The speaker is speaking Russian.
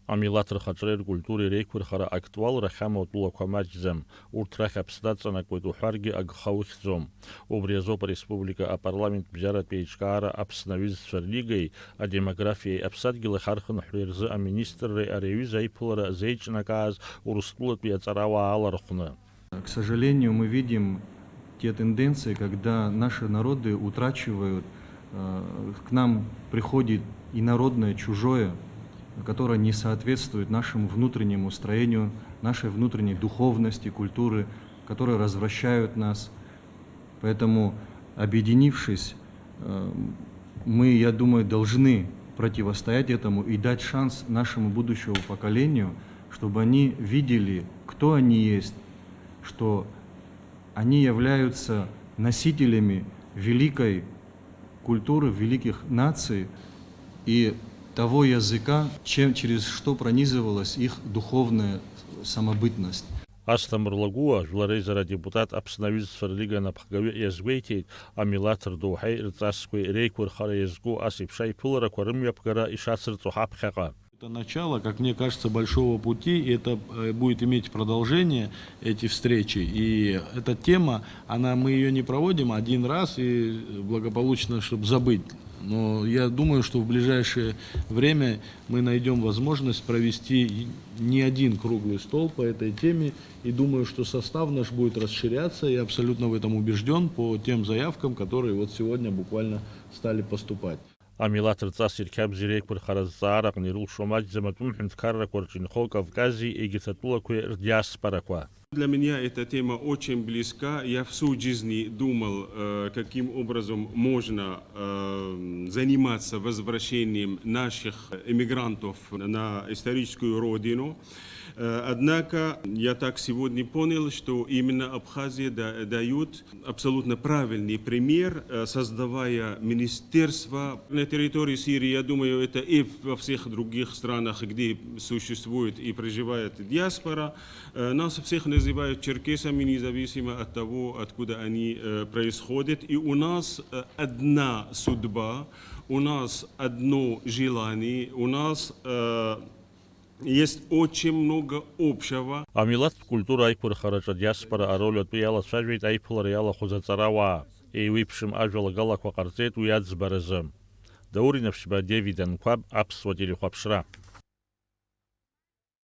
Амилаҭ рхаҿреи ркультуреи реиқәырхара актуалра хьаматәылақәа маҷӡам, урҭ рахь аԥсны аҵанакуеит уҳәаргьы агха ухьӡом. Убри азоуп ареспублика апарламент бџьаратә еиҿкаара Аԥсны аҩызцәа рлигеи адемографиеи аԥсадгьыл ахьархынҳәреи рзы аминистрреи ари аҩыза аиԥылара зеиҿнакааз Урыстәылатәи аҵарауаа алархәны. К сожалению, мы видим те тенденции, когда наши народы утрачивают, к нам приходит инородное, чужое, которое не соответствует нашему внутреннему строению, нашей внутренней духовности, культуры, которые развращают нас. Поэтому, объединившись, мы, я думаю, должны противостоять этому и дать шанс нашему будущему поколению, чтобы они видели, кто они есть, что они являются носителями великой культуры, великих наций и того языка, через что пронизывалась их духовная самобытность. Асҭамыр Лагәыуа, жәлареизара адепутат Аԥсны аҩызцәа рлига анапхгаҩы иазгәеиҭеит, амилаҭ рдоуҳаи рҵасқәеи реиқәырхара иазку ас еиԥш аиԥыларақәа рымҩаԥгара ишацырҵо ҳаԥхьаҟа. Это начало, как мне кажется, большого пути, и это будет иметь продолжение, эти встречи. И эта тема, мы ее не проводим один раз и благополучно, чтобы забыть. Но я думаю, что в ближайшее время мы найдем возможность провести не один круглый стол по этой теме. И думаю, что состав наш будет расширяться. Я абсолютно в этом убежден по тем заявкам, которые вот сегодня буквально стали поступать. Амилаҭ рҵас ирқьабзи реиқәырхара зҵаараҟны ирылшо маҷӡам атәым ҳәынҭқаррақәа рҿынхо Кавкази егьырҭ атәылақәеи рдиаспорақәа. Для меня эта тема очень близка. Я всю жизнь думал, каким образом можно заниматься возвращением наших эмигрантов на историческую родину. Однако я так сегодня понял, что именно Абхазия дает абсолютно правильный пример, создавая министерство на территории Сирии. Я думаю, это и во всех других странах, где существует и проживает диаспора. Нас всех называют черкесами, независимо от того, откуда они происходят. И у нас одна судьба, у нас одно желание, у нас есть очень много общего. Амилаҭ культура аиқәырхараҿы адиаспора ароль-атәы иалацәажәеит аиԥылара иалахәыз аҵарауаа. Еиуеиԥшым ажәалагалақәа ҟарҵеит уи аӡбаразы. Даур Инаԥшьба, Девид Анқәаб, Аԥсуа телехәаԥшра.